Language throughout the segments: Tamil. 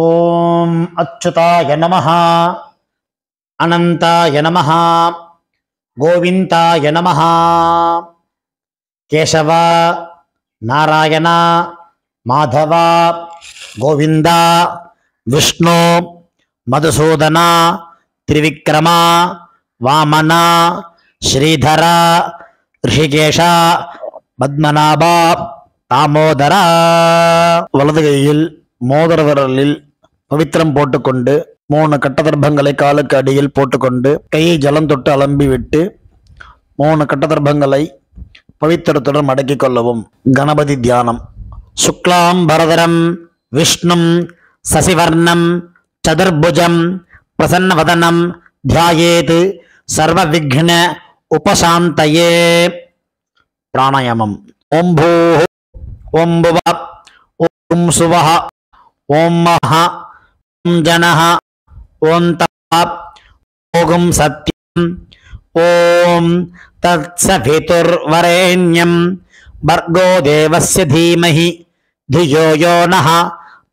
ஓம் அச்சுதாய நமஹ, அனந்தாய நமஹ, கோவிந்தாய நமஹ. கேசவ, நாராயண, மாதவ, கோவிந்தா, விஷ்ணு, மதுசூதன, திரிவிக்ரம, வாமன, ஸ்ரீதர, ரிஷிகேஷ, பத்மநாப, தாமோதர. வலது கையில் மோதிர விரலில் பவித்திரம் போட்டுக்கொண்டு 3 கட்டதர்ப்பங்களை காலுக்கு அடியில் போட்டுக்கொண்டு கையை ஜலம் தொட்டு அலம்பி விட்டு 3 கட்டதர்ப்பங்களை பவித்திரத்துடன் மடக்கிக் கொள்ளவும். கணபதி தியானம். சுக்லாம் பரதரம் விஷ்ணும் சசிவர்ணம் சதுர்புஜம் பிரசன்னவதனம் தியாயேத் சர்வ விக்ன உபசாந்தயே. பிராணாயாமம். ஓம் பூ ஓம் புவ ஓம் சுவஹ ஓம் மஹ ஓம் ஜனஹ ஓம் தப ஓம் சத்யம் ஓம் தத்சவிதுர்வரேண்யம் பர்கோ தேவஸ்ய தீமஹி धियो यो नः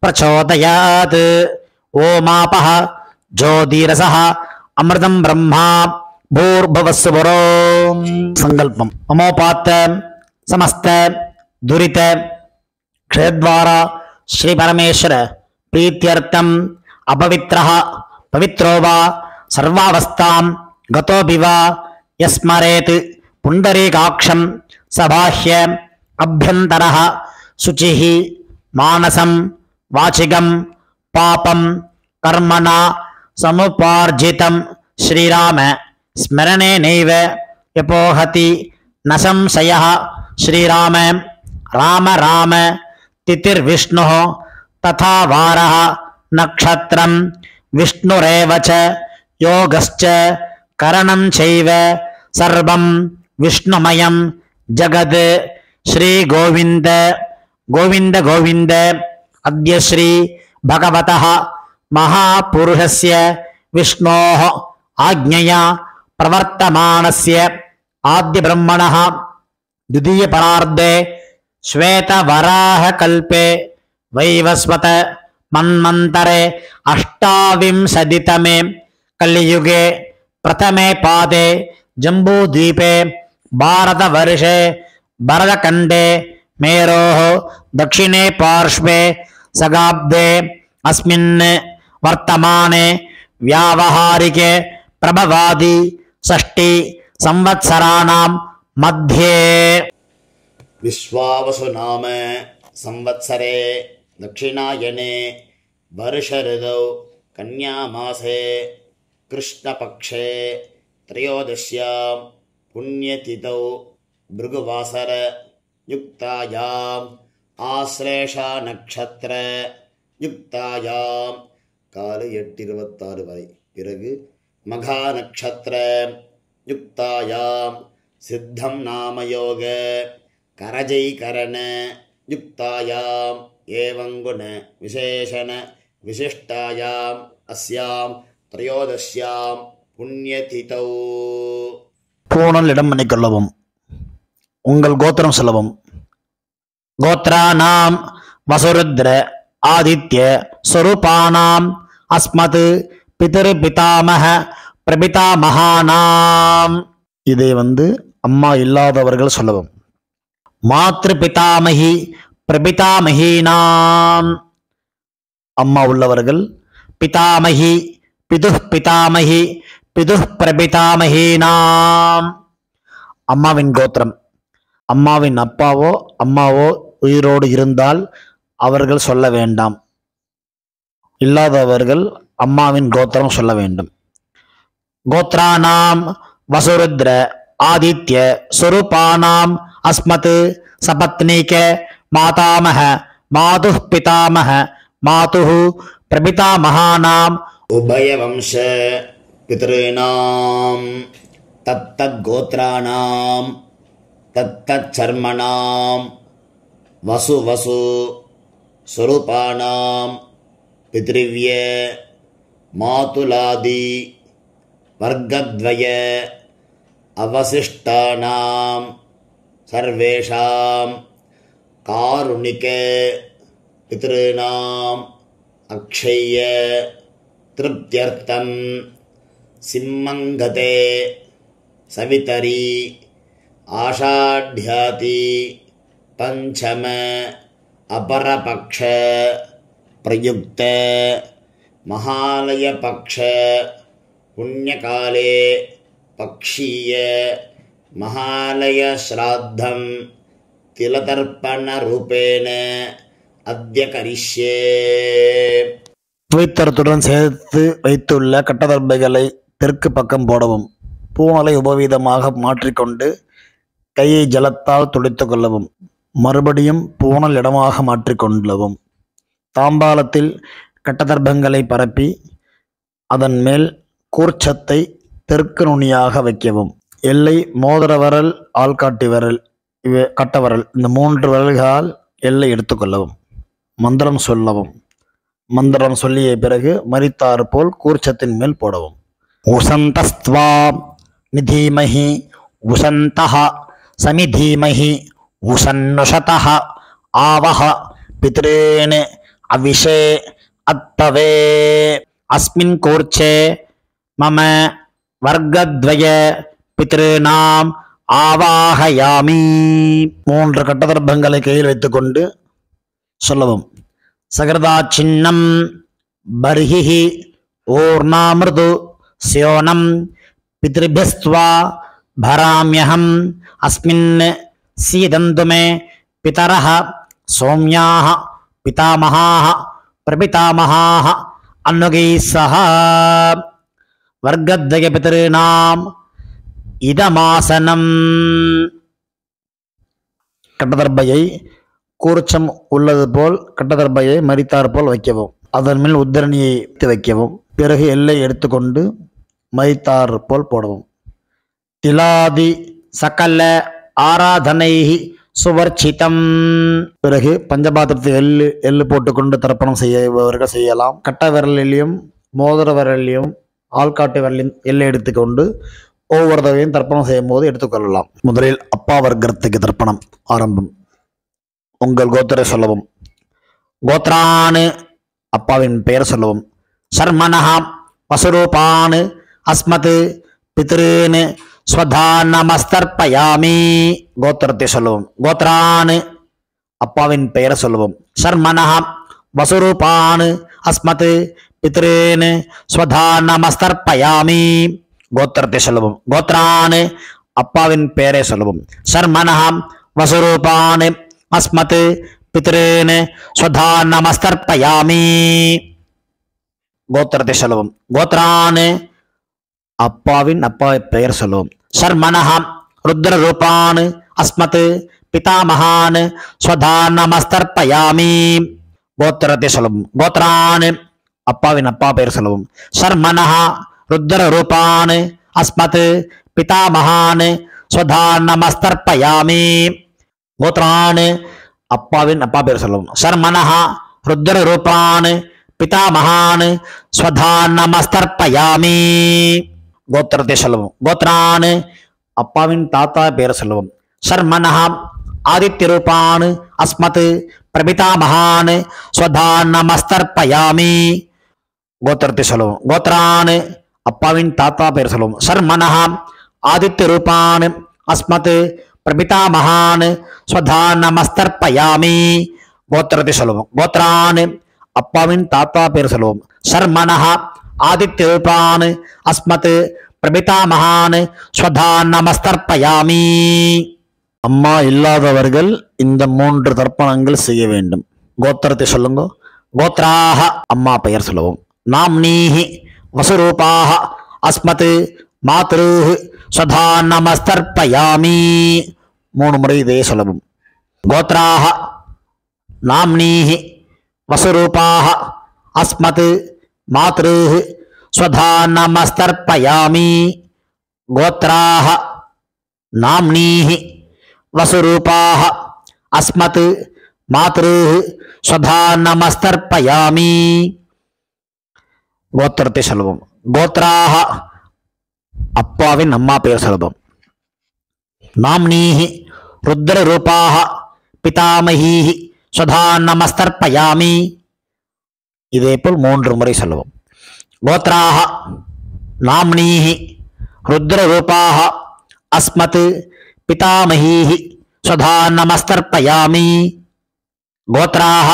प्रचोदयात्. ओमापः ज्योतिरसः अमृतं ब्रह्मा भूर्भुवस्सुवरो. संकल्पम. ममोपात्त समस्त दुरित क्षेत्रद्वारा श्री परमेश्वर प्रीत्यर्थम अपवित्रः पवित्रो वा सर्वावस्थां गतोऽपि वा यस्मरेत् पुण्डरीकाक्षं सबाह्य अभ्यन्तरः शुचिः मानसं वाचिकं पापं कर्मणा समुपार्जितं श्रीराम स्मरणेनैव यपोहति न संशयः. श्रीराम राम राम तिथिर्विष्णुः तथा वारः नक्षत्रं विष्णुरेव च योगश्च करणं चैव सर्वं विष्णुमयं जगत्. श्री गोविंद गोविंद गोविंद. अद्य श्री भगवतः महापुरुषस्य विष्णोः आज्ञया प्रवर्तमानस्य आद्य ब्रह्मणः द्वितीय परार्धे श्वेतवराहकल्पे वैवस्वत मन्वन्तरे अष्टाविंशतितमे कलियुगे प्रथमे पादे जम्बूद्वीपे भारतवर्षे भरतखण्डे मेरोः दक्षिणे पार्श्वे सगाब्दे अस्मिन् वर्तमाने व्यावहारिके प्रभवादि षष्टि संवत्सराणां मध्ये विश्वावसु नाम संवत्सरे दक्षिणायने वर्षऋतौ कन्यामासे कृष्णपक्षे त्रयोदश्यां पुण्यतिथौ भृगुवासर युक्तायाम् आश्लेषा नक्षत्र युक्तायाम् காலை 8:26 வரை. பிறகு மகா நட்சத்திர யுக்தாயாம் சித்தம் நாமயோக கரஜை கரண யுக்தாயாம் ஏவங்குண விசேஷண விசிஷ்டாயாம் அஸ்யாம் த்ரயோதஸ்யாம் புண்ணியதிதௌ. பூணல் இடம் பண்ணிக்கொள்ளவும். உங்கள் கோத்திரம் சொல்லவும். கோத்ரானாம் வசுருத்ர ஆதித்ய ஸ்வரூபானாம் அஸ்மத் பிதர் பிதாமக பிரபிதாமகானாம். இதை அம்மா இல்லாதவர்கள் சொல்லவும். மாத்ரு பிதாமகி பிரபிதாமகீனாம். அம்மா உள்ளவர்கள் பிதாமகி பிதுஹ் பிதாமகி பிதுஹ் பிரபிதாமகீனாம். அம்மாவின் கோத்திரம். அம்மாவின் அப்பாவோ அம்மாவோ உயிரோடு இருந்தால் அவர்கள் சொல்ல வேண்டாம். இல்லாதவர்கள் அம்மாவின் கோத்திரம் சொல்ல வேண்டும். கோத்ரானாம் வசுருத்ர ஆதித்ய ஸ்வரூபானாம் அஸ்மத் சபத்னீக மாதாமக மாதுஹ் பிதாமக மாதுஹ் பிரபிதாமகானாம் உபயவம்ச பித்ருணாம் தத்தத் கோத்ராணாம் தத்தத் சர்மணாம் வசு வசு ஸ்வரூபானாம் பித்ருவ்ய மாதுலாதி வர்க்கத்வய அவசிஷ்டானாம் சர்வேஷாம் காருணிக பித்ருணாம் अक्षय्य तृप्त्यर्थं सिंहङ्गते सवितरी आषाढ्याति पंचम अपरपक्ष प्रयुक्त महालय पक्ष पुण्यकाले पक्षीय महालय श्राद्धं तिलतर्पण रूपेण अद्य करिष्ये. துவைத்தரத்துடன் சேர்த்து வைத்துள்ள கட்டதர்பைகளை தெற்கு பக்கம் போடவும். பூணலை உபவீதமாக மாற்றிக்கொண்டு கையை ஜலத்தால் துடைத்து கொள்ளவும். மறுபடியும் பூணல் இடமாக மாற்றிக்கொள்ளவும். தாம்பாலத்தில் கட்டதர்பங்களை பரப்பி அதன் மேல் கூர்ச்சத்தை தெற்கு நுனியாக வைக்கவும். எல்லை மோதிர விரல், ஆள்காட்டி விரல், கட்டவரல், இந்த 3 விரல்களால் எல்லை எடுத்துக்கொள்ளவும். மந்திரம் சொல்லவும். மந்திரம் சொல்லிய பிறகு மரித்தாறு போல் கூர்ச்சத்தின் மேல் போடவும். உசந்தஸ்த்வா நிதீமஹி உசந்தஹ சமிதீமஹி உசன்னுஷதஹ ஆவஹ பித்ரேன் அவிஷே அத்தவே அஸ்மின் கூர்ச்சே மம வர்க்கத்வய பித்ருநாம் ஆவாஹயாமி. 3 கட்டதர்பங்களை கையில் வைத்துக்கொண்டு சொல்லவும். சகரதா சின்னம் பர்ஹிஹி ஓர்ணாமிருது ஸ்யோனம் பித்ருபியஸ்த்வா பராம்யஹம் அஸ்மின் சீதந்து மே பிதரஹ சௌம்யாஹ பிதாமஹாஹ பிரபிதாமஹாஹ அன்னுகைः சஹ வர்க்கத்வய பித்ருநாம் இதமாசனம். கட்டதர்பையை கூர்ச்சம் உள்ளது போல் கட்டதர்பையை மரித்தார் போல் வைக்கவும். அதன் மேல் உத்தரணியை வைக்கவும். பிறகு எல்லை எடுத்துக்கொண்டு மரித்தார் போல் போடவும். திலாதி சகல ஆராதனை சுவர்ச்சிதம். பிறகு பஞ்சபாத்திரத்தை எள்ளு போட்டுக்கொண்டு தர்ப்பணம் செய்யவர்கள் செய்யலாம். கட்ட விரலிலையும் மோதிர விரலிலையும் ஆள்காட்டு விரலையும் எல்லை எடுத்துக்கொண்டு ஒவ்வொரு தடவையும் தர்ப்பணம் செய்யும் போது எடுத்துக்கொள்ளலாம். முதலில் அப்பா வர்க்கத்துக்கு தர்ப்பணம் ஆரம்பம். உங்கள் கோத்திரை சொல்லவும். கோத்ரானு அப்பாவின் பெயர் சொல்லவும். சர்மனஹா வசுரூபான் அஸ்மத் பித்ருன் ஸ்வதானமஸ்தர்ப்பயாமி. கோத்திரத்தை சொல்லவும். கோத்ரானு அப்பாவின் பெயர் சொல்லவும். சர்மனஹா வசுரூபான் அஸ்மத் பித்ருன் ஸ்வதானமஸ்தர்ப்பயாமி. கோத்திரத்தை சொல்லவும். கோத்ரான் அப்பாவின் பெயரை சொல்லவும். சர்மனஹா வசுரூபான் அஸ்மத் பித்ருன் ஸ்வதானமஸ்தர்ப்பயாமி. கோத்திரத்தை சொல்லவும். கோத்ரான் அப்பாவின் பெயர் சொல்லவும். சர்மனஹா ருத்ர ரூபான் அஸ்மத் பிதாமஹான் ஸ்வதானமஸ்தர்ப்பயாமி. கோத்திரத்தை சொல்லவும். கோத்ரான் அப்பாவின் பெயர் சொல்லவும். சர்மனஹா ருத்ர ரூபான் அஸ்மத் பிதாமஹான் ஸ்வதானமஸ்தர்ப்பயாமி. கோத்ரான் அப்பாவின் பெயர் சொல்லவும். சர்மனஹா ருத்ர ரூபான் பிதாமஹான் ஸ்வதானமஸ்தர்ப்பயாமி. கோத்திரத்தை சொல்லவும். கோத்ரான் அப்பாவின் தாத்தா பெயர் சொல்லவும். சர்மனஹா ஆதித்ய ரூபான் அஸ்மத் பிரபிதாமஹான் ஸ்வதானமஸ்தர்ப்பயாமி. கோத்திரத்தை சொல்லவும். கோத்ரான் அப்பாவின் தாத்தா பெயர் சொல்லவும். சர்மனஹா ஆதித்ய ரூபான் அஸ்மத் பிரபிதாமஹான் ஸ்வதானமஸ்தர்ப்பயாமி. கோத்திரத்தை சொல்லவும். கோத்ரான் அப்பாவின் தாத்தா பெயர் சொல்லவும். சர்மனஹா ஆதித்ய ரூபான் அஸ்மத் பிரபிதாமஹான் ஸ்வதானமஸ்தர்ப்பயாமி. அம்மா இல்லாதவர்கள் இந்த 3 தர்ப்பணங்கள் செய்ய வேண்டும். கோத்திரத்தை சொல்லுங்க. கோத்ராஹ அம்மா பெயர் சொல்லவும். நாம்னீஹி வசுரூபாஹ அஸ்மத் மாத்ருஹ் ஸ்வதானமஸ்தர்ப்பயாமி. 3 முறை இதே சொல்லவும். கோத்ராஹ நாம்னீஹி வசுரூபாஹ அஸ்மத் மாத்ருஹ் ஸ்வதானமஸ்தர்ப்பயாமி. கோத்ராஹ நாம்னீஹி வசுரூபாஹ அஸ்மத் மாத்ருஹ் ஸ்வதானமஸ்தர்ப்பயாமி. கோத்திரத்தை சொல்லுவோம். கோத்ராஹ அப்பாவின் பெயர் சொல்லுவோம். நாம்னீஹி ருத்ர ரூபாஹ பிதாமஹீஹி ஸ்வதானமஸ்தர்ப்பயாமி. இதேபோல் 3 முறை சொல்லுவோம். கோத்ராஹ நாம்னீஹி ருத்ரரூபாஹ அஸ்மத் பிதாமஹீஹி ஸ்வதா நமஸ்தர்ப்பயாமி. கோத்ராஹ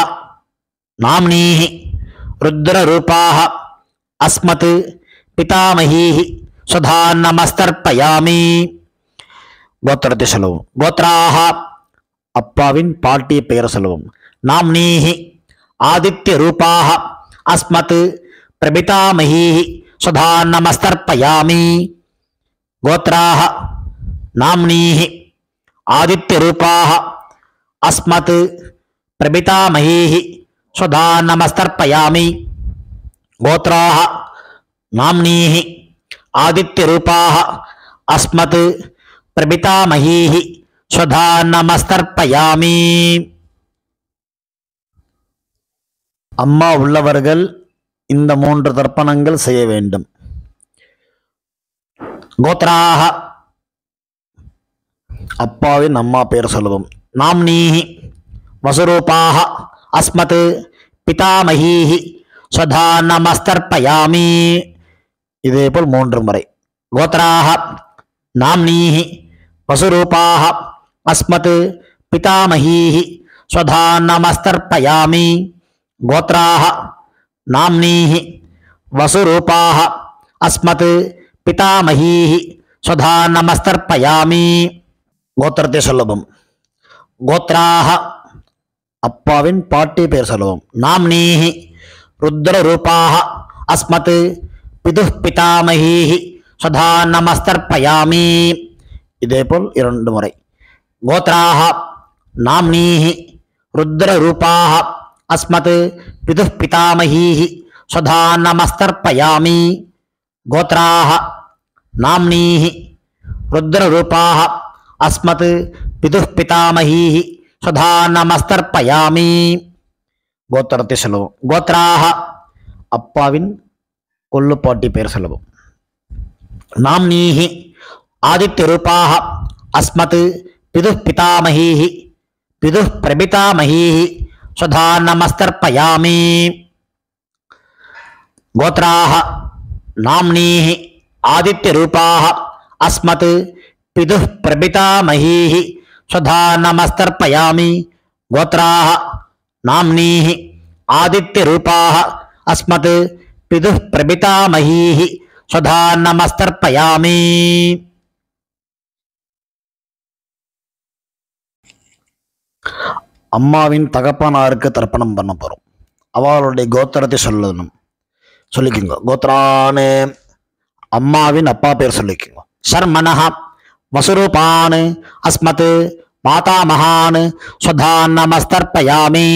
நாம்னீஹி ருத்ரரூபாஹ அஸ்மத் பிதாமஹீஹி ஸ்வதா நமஸ்தர்ப்பயாமி. கோத்திரத்தை சொல்லுவோம். கோத்ராஹ அப்பாவின் பாட்டிய பெயர் சொல்லுவோம். நாம்னீஹி ஆதித்ய ரூபாஹ அஸ்மத் பிரபிதாமஹீஹி ஸ்வதா நமஸ்தர்ப்பயாமி. கோத்ராஹ நாம்னீஹி ஆதித்ய ரூபாஹ அஸ்மத் பிரபிதாமஹீஹி ஸ்வதா நமஸ்தர்ப்பயாமி. கோத்ராஹ நாம்னீஹி ஆதித்ய ரூபாஹ அஸ்மத் பிரபிதாமஹீஹி ஸ்வதா நமஸ்தர்ப்பயாமி. அம்மா உள்ளவர்கள் இந்த 3 தர்ப்பணங்கள் செய்ய வேண்டும். கோத்ராஹ அப்பாவின் அம்மா பெயர் சொல்லுவோம். நாம்னீஹி வசுரூபாஹ அஸ்மத் பிதாமஹீஹி ஸ்வதா நமஸ்தர்ப்பயாமி. இதேபோல் 3 முறை. கோத்ராஹ நாம்னீஹி வசுரூபாஹ அஸ்மத் பிதாமஹீஹி ஸ்வதா நமஸ்தர்ப்பயாமி. கோத்ராஹ நாம்னீஹி வசுரூபாஹ அஸ்மத் பிதாமஹீஹி ஸ்வதா நமஸ்தர்ப்பயாமி. கோத்திரத்தை சொல்லுவோம். கோத்ராஹ அப்பாவின் பாட்டி பெயர் சொல்லுவோம். நாம்னீஹி ருத்ரரூபாஹ அஸ்மத் பிதுஹ் பிதாமஹீஹி ஸ்வதா நமஸ்தர்ப்பயாமி. இதேபோல் 2 முறை. கோத்ராஹ நாம்னீஹி ருத்ரரூபாஹ அஸ்மத் பிதுஹ் பிதாமஹீஹி ஸ்வதா நமஸ்தர்ப்பயாமி. கோத்ராஹ நாம்னீஹி ருத்ரரூபாஹ அஸ்மத் பிதுஹ் பிதாமஹீஹி ஸ்வதா நமஸ்தர்ப்பயாமி. கோத்திரத்தை சொல்லுவோம். கோத்ராஹ அப்பாவின் கொள்ளுப்பாட்டி பெயர் சொல்லுவோம். நாம்னீஹி ஆதித்ய ரூபாஹ அஸ்மத் பிதுஹ் பிதாமஹீஹி பிதுஹ் பிரபிதாமஹீஹி ஸ்வதா நமஸ்தர்ப்பயாமி. கோத்ராஹ நாம்னீஹி ஆதித்ய ரூபாஹ அஸ்மத் பிதுஹ் பிரபிதாமஹீஹி ஸ்வதா நமஸ்தர்ப்பயாமி. கோத்ராஹ நாம்னீஹி ஆதித்ய ரூபாஹ அஸ்மத் பிதுஹ் பிரபிதாமஹீஹி ஸ்வதா நமஸ்தர்ப்பயாமி. அம்மாவின் தகப்பனாருக்கு தர்ப்பணம் பண்ண போறோம். அவளுடைய கோத்திரத்தை சொல்லிக்கோங்க. கோத்ரானு அம்மாவின் அப்பா பேர் சொல்லிக்கோங்க. சர்மனஹ வசுரூபான் அஸ்மத் மாதாமகான் ஸ்வதா நமஸ்தர்ப்பயாமி.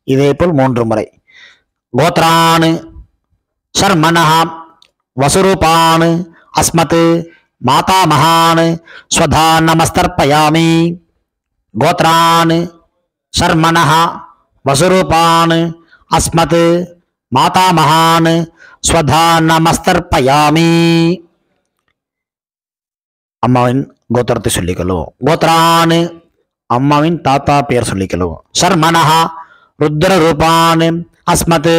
இதேபோல் 3 முறை. கோத்ரான் சர்மனஹ வசுரூபான் அஸ்மத் மாதாமகான் ஸ்வதா நமஸ்தர்ப்பயாமி. கோத்ரான் சர்மனஹ வசுரூபான் அஸ்மத் மாதாமகான் ஸ்வதா நமஸ்தர்ப்பயாமி. அம்மாவின் கோத்திரத்தை சொல்லிக்கொள்ளுவோம். கோத்ரான் அம்மாவின் தாத்தா பெயர் சொல்லிக்கொள்ளுவோம். சர்மனஹ ருத்ரரூபான் அஸ்மத்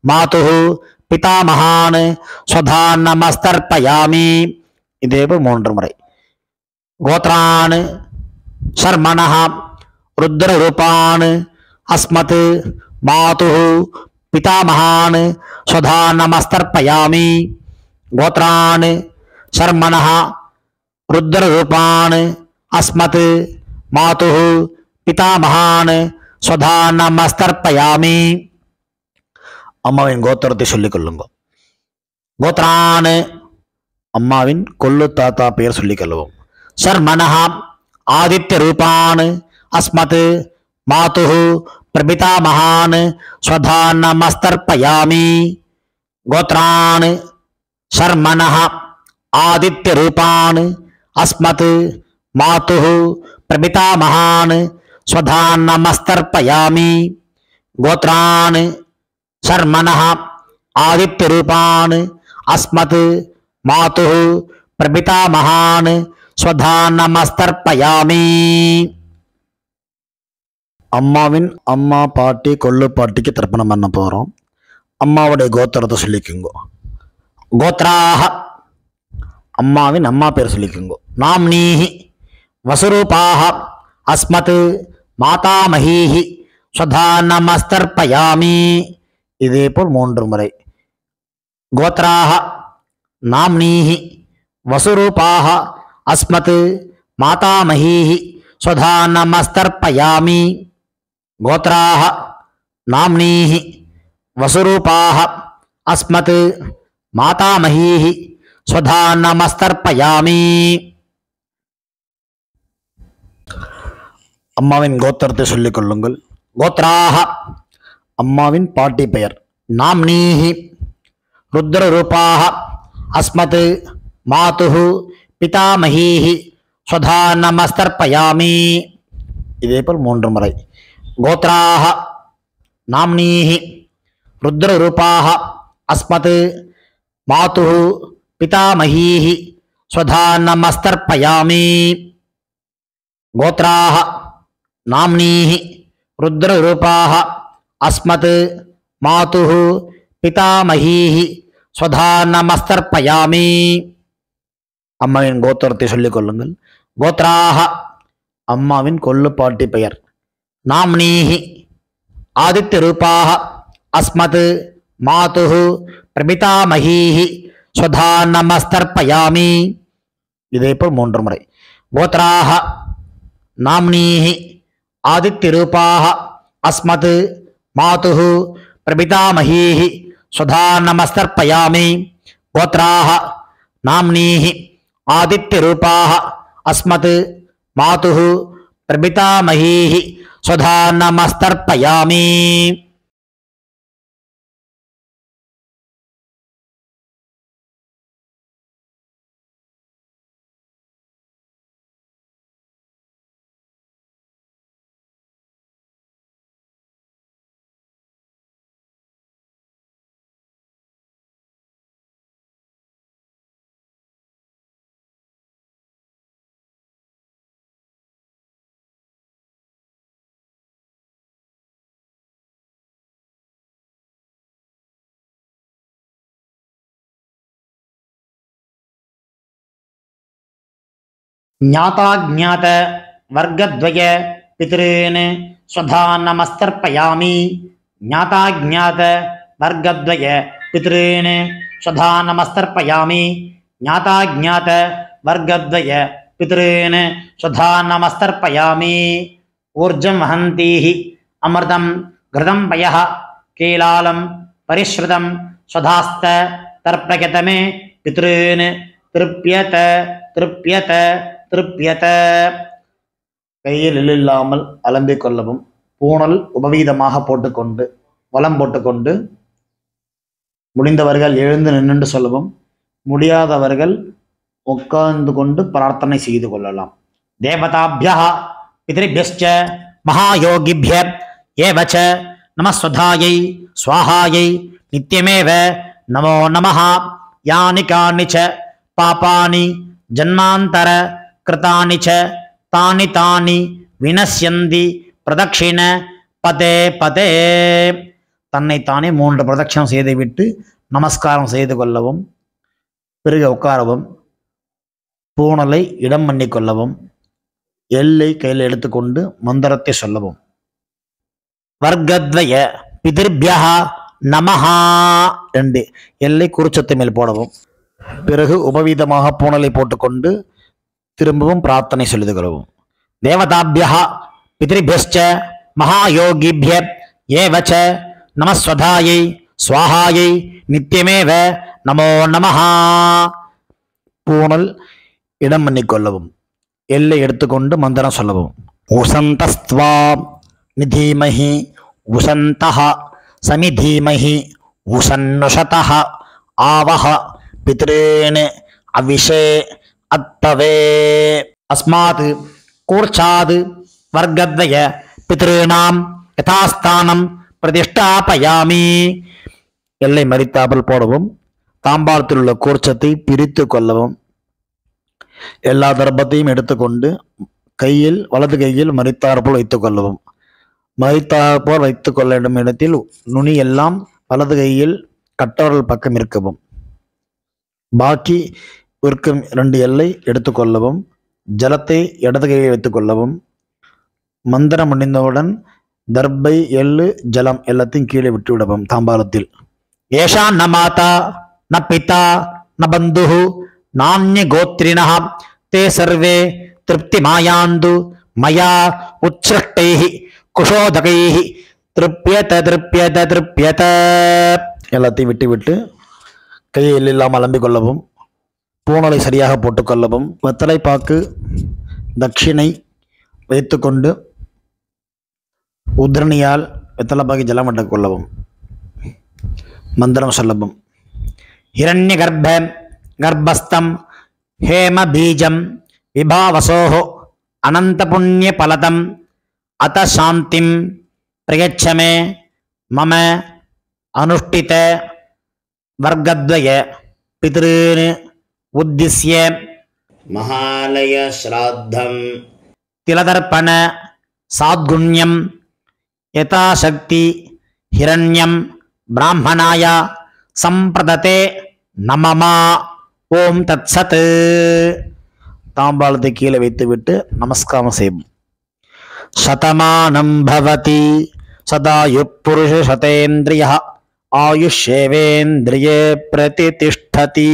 மாதுஹு பிதாமகான் ஸ்வதா நமஸ்தர்ப்பயாமி. இதேபோல் 3 முறை. கோத்ரான் சர்மனஹ ருத்ரரூபான் அஸ்மத் மாதுஹு பிதாமகான் ஸ்வதா நமஸ்தர்ப்பயாமி. கோத்ரான் சர்மனஹ ருத்ரரூபான் அஸ்மத் மாதுஹு பிதாமகான் ஸ்வதா நமஸ்தர்ப்பயாமி. அம்மாவின் கோத்திரத்தை சொல்லிக் கொள்ளுங்க. கோத்ரான் அம்மாவின் கொள்ளு தாத்தா பெயர் சொல்லிக் கொள்ளுவோம். சர்மனஹ ஆதித்ய ரூபான் அஸ்மத் மாதுஹு பிரபிதாமகான் ஸ்வதா நமஸ்தர்ப்பயாமி. கோத்ரான் சர்மனஹ ஆதித்ய ரூபான் அஸ்மத் மாதுஹு பிரபிதாமகான் ஸ்வதா நமஸ்தர்ப்பயாமி. கோத்ரான் சர்மனஹ ஆதித்ய ரூபான் அஸ்மத் மாதுஹு பிரபிதாமகான் ஸ்வதா நமஸ்தர்ப்பயாமி. அம்மாவின் அம்மா பாட்டி கொள்ளு பாட்டிக்கு தர்ப்பணம் பண்ண போறோம். அம்மாவுடைய கோத்திரத்தை சொல்லிக்குங்கோ. கோத்ராக அம்மாவின் அம்மா பேர் சொல்லிக்குங்கோ. நாம்னீஹி வசுரூபாக அஸ்மத் மாதாமஹீஹி ஸ்வதா நமஸ்தர்ப்பயாமி. இதே போல் 3 முறை. கோத்ராக நாம்னீஹி வசுரூபாக அஸ்மத் மாதாமஹீஹி ஸ்வதா நமஸ்தர்ப்பயாமி. கோத்ராக நாம்னீஹி வசுரூபாக அஸ்மத் மாதாமஹீஹி ஸ்வதா நமஸ்தர்ப்பயாமி. அம்மாவின் கோத்திரத்தை சொல்லிக் கொள்ளுங்கள். கோத்ராக அம்மாவின் பாட்டி பெயர். நாம்னீஹி ருத்ரரூபாக அஸ்மத் மாதுஹு பிதாமஹீஹி ஸ்வதா நமஸ்தர்ப்பயாமி. இதே போல் 3 முறை. கோத்ராக நாம்னீஹி ருத்ரரூபாக அஸ்மத் மாதுஹு பிதாமஹீஹி ஸ்வதா நமஸ்தர்ப்பயாமி. கோத்ராக நாம்னீஹி ருத்ரரூபாக அஸ்மத் மாதுஹு பிதாமஹீஹி ஸ்வதா நமஸ்தர்ப்பயாமி. அம்மாவின் கோத்திரத்தை சொல்லிக் கொள்ளுங்கள். கோத்ராக அம்மாவின் கொள்ளுப்பாட்டி பெயர். நாம்னீஹி ஆதித்யரூபாக அஸ்மத் மாதுஹு பிரபிதாமஹீஹி ஸ்வதா நமஸ்தர்ப்பயாமி. இதே போல் 3 முறை. கோத்ராக நாம்னீஹி ஆதித்யரூபாக அஸ்மத் மாதுஹு பிரபிதாமஹீஹி ஸ்வதா நமஸ்தர்ப்பயாமி. கோத்ராக நாம்னீஹி ஆதித்யரூபாக அஸ்மத் மாதுஹு பிரபிதாமஹீஹி ஸ்வதா நமஸ்தர்ப்பயாமி. ஞாதாஜ்ஞாத வர்க்கத்வய பித்ருன் ஸ்வதா நமஸ்தர்ப்பயாமி. ஞாதாஜ்ஞாத வர்க்கத்வய பித்ருன் ஸ்வதா நமஸ்தர்ப்பயாமி. ஞாதாஜ்ஞாத வர்க்கத்வய பித்ருன் ஸ்வதா நமஸ்தர்ப்பயாமி. ஊர்ஜம் வஹந்தீஹி அமிர்தம் கிருதம் பயः கீலாலம் பரிஸ்ருதம் ஸ்வதாஸ்த தர்ப்பயதமே பித்ருன் திருப்யத திருப்யத திருப்யத. கையில் இல்லாமல் அலம்பிக் கொள்ளவும். பூணல் உபவீதமாக போட்டுக்கொண்டு வலம் போட்டுக்கொண்டு முடிந்தவர்கள் எழுந்து நின்று சொல்லவும். முடியாதவர்கள் உட்கார்ந்து கொண்டு பிரார்த்தனை செய்து கொள்ளலாம். தேவதாபியः பித்ருபியஸ்ச மகாயோகிபிய ஏவச நமஸ்வதாயை ஸ்வாஹாயை நித்யமேவ நமோ நமः. யானி கானி ச பாபானி ஜன்மாந்தர கிருதானி ச தானி தானி வினஸ்யந்தி பிரதக்ஷிண பதே பதே. தன்னைத்தானே 3 பிரதட்சணம் செய்துவிட்டு நமஸ்காரம் செய்து கொள்ளவும். பிறகு உட்காரவும். பூணலை இடம் பண்ணி கொள்ளவும். எல்லை கையில் எடுத்துக்கொண்டு மந்திரத்தை சொல்லவும். வர்க்கத்வய பிதிர்பியः நமஹா என்று எல்லை குறிச்சத்து மேல் போடவும். பிறகு உபவீதமாக பூணலை போட்டுக்கொண்டு திரும்பவும் பிரார்த்தனை சொல்லிக் கொள்ளவும். தேவதாபியः பித்ருபியஸ்ச மகாயோகிபிய ஏவச நமஸ்வதாயை ஸ்வாஹாயை நித்யமேவ நமோ நமः. பூணல் இடம் பண்ணிக்கொள்ளவும். எல்லை எடுத்துக்கொண்டு மந்திரம் சொல்லவும். உசந்தஸ்த்வா நிதீமஹி உசந்தஹ சமிதீமஹி உசன்னுஷதஹ ஆவஹ பித்ருன் அவிஷே அத்தவே. அஸ்மாத் கூர்ச்சாத் வர்க்கத்வய பித்ருணாம் யதாஸ்தானம் பிரதிஷ்டாபயாமி. எல்லை மறித்தாமல் போடவும். தாம்பாளத்தில் உள்ள கூர்ச்சத்தை பிரித்து கொள்ளவும். எல்லா தர்ப்பத்தையும் எடுத்துக்கொண்டு கையில் வலது கையில் மறித்தாற்போல் வைத்துக் கொள்ளவும். மறித்தாற்போல் வைத்துக் கொள்ள வேண்டும் இடத்தில் நுனி எல்லாம் வலது கையில் கட்டவரல் பக்கம் இருக்கவும். பாக்கி இருக்கும் 2 எல்லை எடுத்துக்கொள்ளவும். ஜலத்தை இடது கையில் வைத்துக்கொள்ளவும். மந்திரம் முடிந்தவுடன் தர்பை, எள்ளு, ஜலம் எல்லாத்தையும் கீழே விட்டு விடவும் தாம்பாலத்தில். ஏஷா ந மாதா ந பிதா ந பந்து நானிய கோத்ரிண தே சர்வே திருப்தி மாயாந்து மயா உச்சிருஷ்டை குஷோதகை திருப்யத திருப்யத திருப்யத. எல்லாத்தையும் விட்டு விட்டு கையை இல்லாமல் அலம்பிக் கொள்ளவும். பூணலை சரியாக போட்டுக்கொள்ளவும். வெத்தலை பாக்கு தட்சிணை வைத்துக்கொண்டு உத்ரணியால் வெத்தலை பாக்கி ஜலம் விட்டுக் கொள்ளவும். மந்திரம் சொல்லவும். ஹிரண்ய கர்ப்பஸ்தம் ஹேம பீஜம் விபாவசோஹோ அனந்த புண்ணிய பலதம் அத சாந்திம் பிரயச்சமே மம அனுஷ்டித வர்க்கத்வய பித்ருன் உத்திஸ்ய மகாலய ஸ்ராத்தம் திலதர்ப்பண சாத்குண்யம் யதாசக்தி ஹிரண்யம் பிராமணாய சம்பிரததே நமமா. ஓம் தத் சத். தாம்பாளத்தை கீழே வைத்துவிட்டு நமஸ்காரம் செய்யும். சதமானம் பவதி சதாயு புருஷ சதேந்திரிய ஆயுஷேவேந்திரியே பிரதிதிஷ்டதி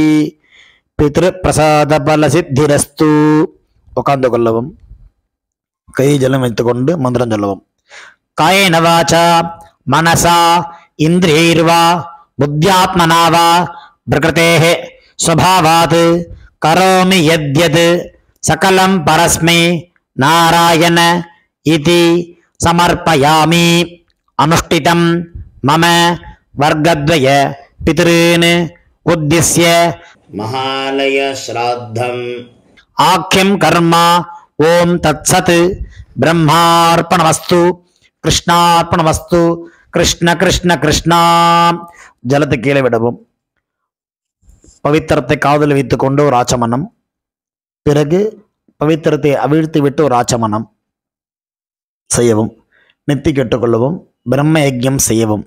பித்ரு பிரசாத பல சித்திரஸ்து. உட்கார்ந்து கொள்ளவும். கை ஜலம் வைத்துக்கொண்டு மந்திரம் சொல்லவும். காயேன வாசா மனசா இந்திரியைர்வா புத்தியாத்மனா வா பிரகிருதேஹ ஸ்வபாவாத் கரோமி யத்யத் சகலம் பரஸ்மை நாராயண இதி சமர்ப்பயாமி. அனுஷ்டிதம் மம வர்க்கத்வய பித்ருன் உத்திஸ்ய மகாலய ஸ்ராத்தம் ஆக்கியம் கர்மா. ஓம் தத் சத். பிரம்மார்ப்பணமஸ்து கிருஷ்ணார்ப்பணமஸ்து. கிருஷ்ண கிருஷ்ண கிருஷ்ணா. ஜலத்தை கீழே விடவும். பவித்திரத்தை காதில் வைத்துக்கொண்டு ஒரு ஆச்சமனம். பிறகு பவித்திரத்தை அவிழ்த்து விட்டு ஒரு ஆச்சமனம் செய்யவும். நெத்தி கெட்டுக்கொள்ளவும். பிரம்ம யஜ்யம் செய்யவும்.